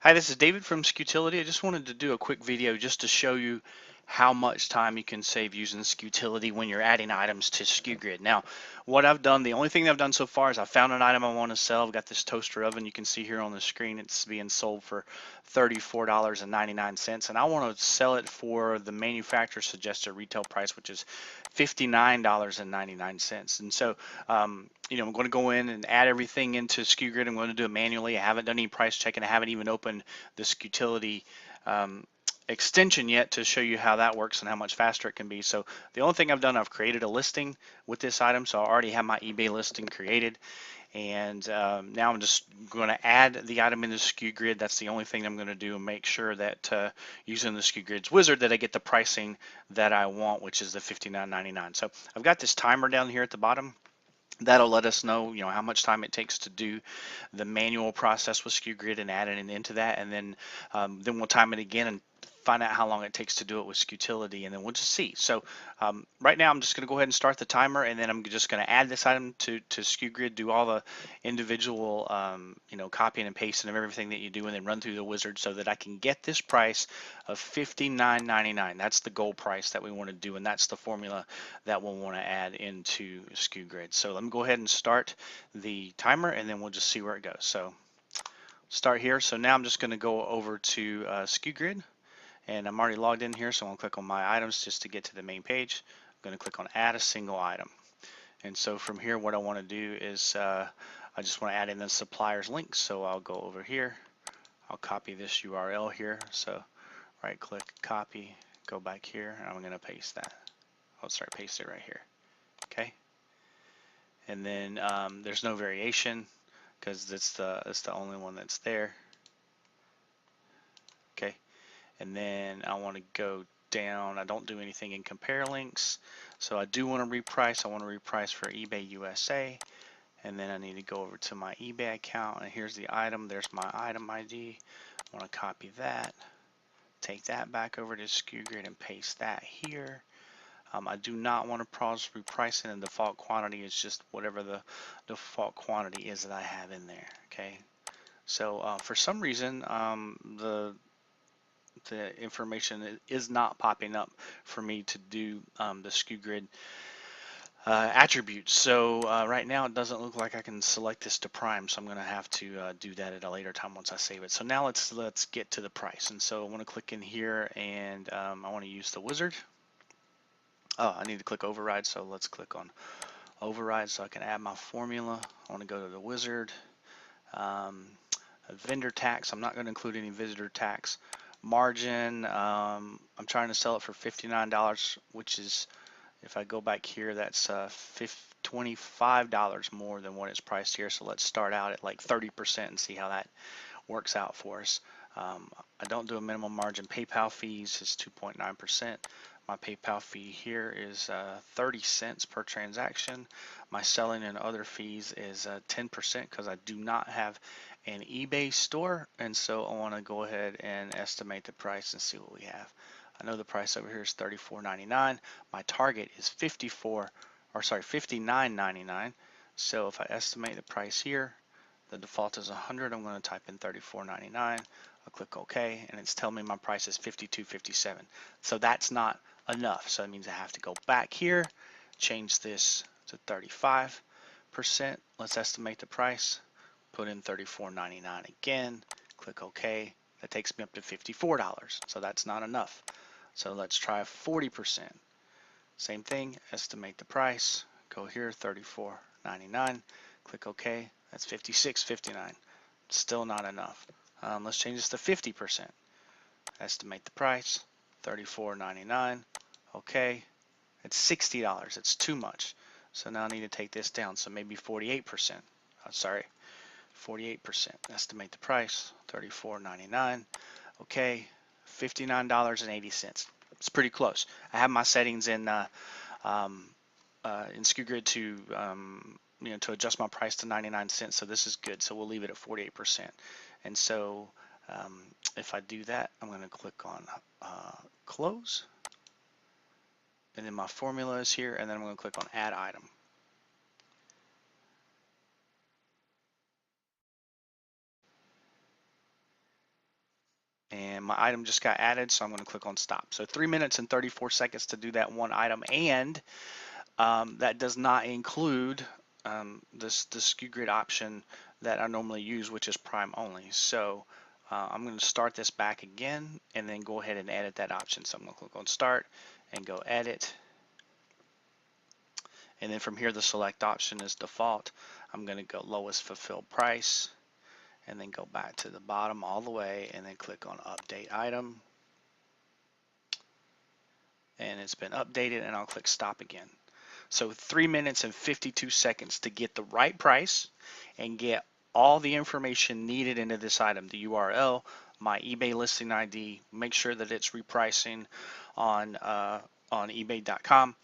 Hi, this is David from SKUtility. I just wanted to do a quick video just to show you how much time you can save using SKUtility when you're adding items to SKU Grid. Now, what I've done, the only thing that I've done so far is I found an item I want to sell. I've got this toaster oven. You can see here on the screen it's being sold for $34.99, and I want to sell it for the manufacturer suggested retail price, which is $59.99. And so, I'm going to go in and add everything into SKU Grid. I'm going to do it manually. I haven't done any price checking. I haven't even opened the SKUtility extension yet to show you how that works and how much faster it can be. So the only thing I've done, I've created a listing with this item. So I already have my eBay listing created. And now I'm just going to add the item into SKU Grid. That's the only thing I'm going to do and make sure that using the SKU Grid's wizard that I get the pricing that I want, which is the $59.99. So I've got this timer down here at the bottom. That'll let us know, how much time it takes to do the manual process with SKU Grid and adding it into that, and then we'll time it again and find out how long it takes to do it with SKUtility, and then we'll just see. So right now I'm just going to go ahead and start the timer, and then I'm just going to add this item to SKU Grid, do all the individual copying and pasting of everything that you do, and then run through the wizard so that I can get this price of $59.99. That's the goal price that we want to do, and that's the formula that we'll want to add into SKU Grid. So let me go ahead and start the timer, and then we'll just see where it goes. So start here. So now I'm just going to go over to SKU Grid. And I'm already logged in here, so I'm going to click on my items just to get to the main page. I'm going to click on add a single item. And so from here, what I want to do is I just want to add in the supplier's link. So I'll go over here. I'll copy this URL here. So right click, copy, go back here, and I'm going to paste that. Paste it right here. Okay. And then there's no variation because it's the only one that's there. Okay. And then I want to go down. I don't do anything in compare links, so I do want to reprice. I want to reprice for eBay USA, and then I need to go over to my eBay account, and here's the item. There's my item ID. I want to copy that, take that back over to SKU Grid and paste that here. I do not want to pause repricing, and default quantity is just whatever the default quantity is that I have in there. Okay, so for some reason the information is not popping up for me to do the SKU Grid attributes. So right now it doesn't look like I can select this to prime, so I'm going to have to do that at a later time once I save it. So now let's get to the price. And so I want to click in here, and I want to use the wizard. I need to click override, so let's click on override so I can add my formula. I want to go to the wizard. Vendor tax, I'm not going to include any visitor tax. Margin, I'm trying to sell it for $59, which is, if I go back here, that's $25 more than what it's priced here. So let's start out at like 30% and see how that works out for us. I don't do a minimum margin. PayPal fees is 2.9%. My PayPal fee here is 30 cents per transaction. My selling and other fees is 10% because I do not have an eBay store, and so I want to go ahead and estimate the price and see what we have. I know the price over here is $34.99. My target is $59.99. So if I estimate the price here, the default is 100. I'm going to type in $34.99. I'll click OK, and it's telling me my price is $52.57. So that's not enough. So that means I have to go back here, change this to 35%. Let's estimate the price. Put in $34.99 again. Click OK. That takes me up to $54. So that's not enough. So let's try 40%. Same thing. Estimate the price. Go here, $34.99. Click OK. That's $56.59. Still not enough. Let's change this to 50%. Estimate the price. $34.99. Okay. It's $60. It's too much. So now I need to take this down. So maybe 48%. 48%. Estimate the price. $34.99. Okay. $59.80. It's pretty close. I have my settings in SKU Grid to to adjust my price to 99 cents. So this is good. So we'll leave it at 48%. And so if I do that, I'm going to click on close. And then my formula is here, and then I'm going to click on add item. and my item just got added, so I'm going to click on stop. So 3 minutes and 34 seconds to do that one item, and that does not include the SKU Grid option that I normally use, which is Prime only. So I'm going to start this back again and then go ahead and edit that option. So I'm going to click on start and go edit. And then from here, the select option is default. I'm going to go lowest fulfilled price and then go back to the bottom all the way and then click on update item. And it's been updated, and I'll click stop again. So 3 minutes and 52 seconds to get the right price and get all the information needed into this item, the URL, my eBay listing ID, make sure that it's repricing on ebay.com,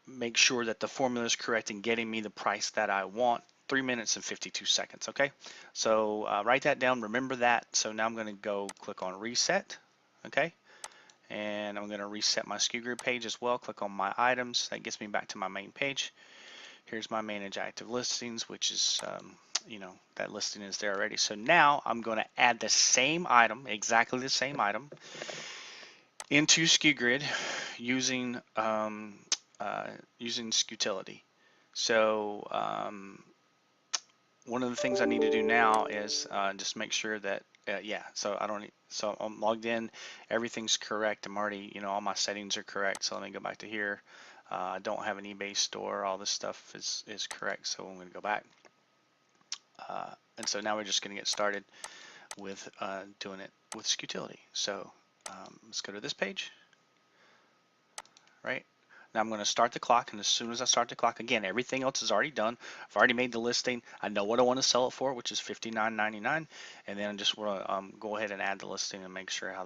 make sure that the formula is correct and getting me the price that I want. 3 minutes and 52 seconds, okay? So write that down, remember that. So now I'm going to go click on reset, okay? And I'm going to reset my SKU Grid page as well. Click on my items. That gets me back to my main page. Here's my manage active listings, which is, you know, that listing is there already. So now I'm going to add the same item, exactly the same item, into SKU Grid using SKUtility. So one of the things I need to do now is just make sure that yeah, so I'm logged in, everything's correct. I'm already, you know, all my settings are correct. So let me go back to here. I don't have an eBay store. All this stuff is correct. So I'm going to go back. And so now we're just going to get started with doing it with SKUtility. So let's go to this page, right? Now I'm going to start the clock, and as soon as I start the clock, again, everything else is already done. I've already made the listing. I know what I want to sell it for, which is $59.99, and then I just want to go ahead and add the listing and make sure how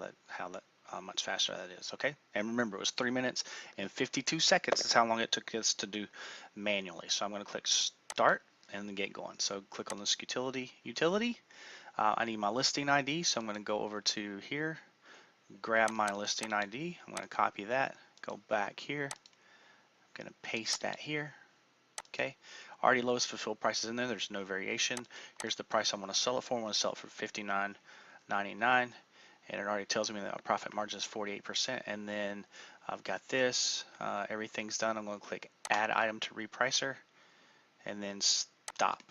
much faster that is. Okay, and remember, it was 3 minutes and 52 seconds is how long it took us to do manually. So I'm going to click start and then get going. So click on the SKUtility utility. I need my listing ID, so I'm going to go over to here, grab my listing ID. I'm going to copy that, go back here. Going to paste that here. Okay, already lowest fulfilled price is in there. There's no variation. Here's the price I want to sell it for. I want to sell it for $59.99, and it already tells me that my profit margin is 48%. And then I've got this. Everything's done. I'm going to click add item to repricer, and then stop.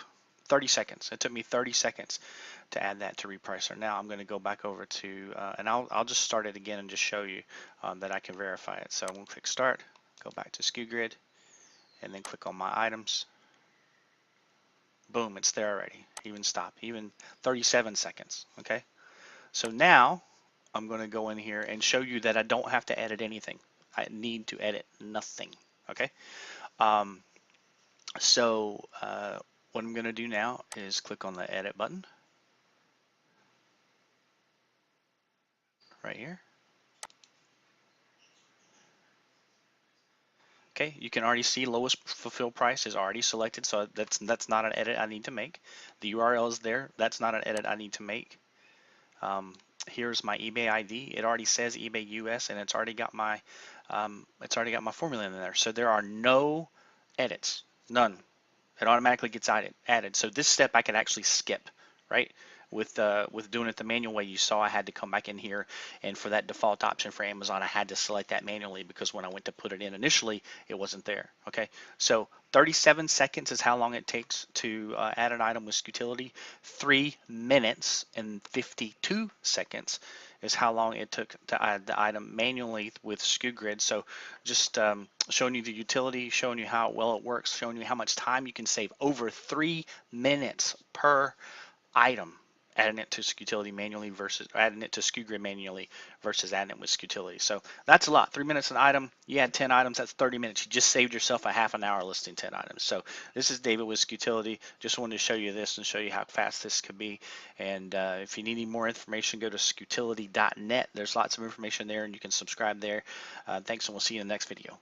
30 seconds. It took me 30 seconds to add that to repricer. Now I'm going to go back over to, and I'll just start it again and just show you that I can verify it. So I'm going to click start. Go back to SKU Grid and then click on my items. Boom, it's there already. Even stop, even 37 seconds. Okay, so now I'm going to go in here and show you that I don't have to edit anything. I need to edit nothing. Okay, so what I'm going to do now is click on the edit button right here. Okay, you can already see lowest fulfilled price is already selected, so that's not an edit I need to make. The URL is there. That's not an edit I need to make. Here's my eBay ID. It already says eBay US, and it's already got my formula in there. So there are no edits, none. It automatically gets added. So this step I could actually skip, right? With doing it the manual way, you saw I had to come back in here, and for that default option for Amazon, I had to select that manually because when I went to put it in initially, it wasn't there. Okay, so 37 seconds is how long it takes to add an item with SKUtility. 3 minutes and 52 seconds is how long it took to add the item manually with SKU Grid. So just showing you the utility, showing you how well it works, showing you how much time you can save. Over 3 minutes per item adding it to SKUtility manually versus adding it to SKU Grid manually versus adding it with SKUtility. So that's a lot. 3 minutes an item. You had 10 items. That's 30 minutes. You just saved yourself a half an hour listing 10 items. So this is David with SKUtility. Just wanted to show you this and show you how fast this could be. And if you need any more information, go to SKUtility.net. There's lots of information there, and you can subscribe there. Thanks, and we'll see you in the next video.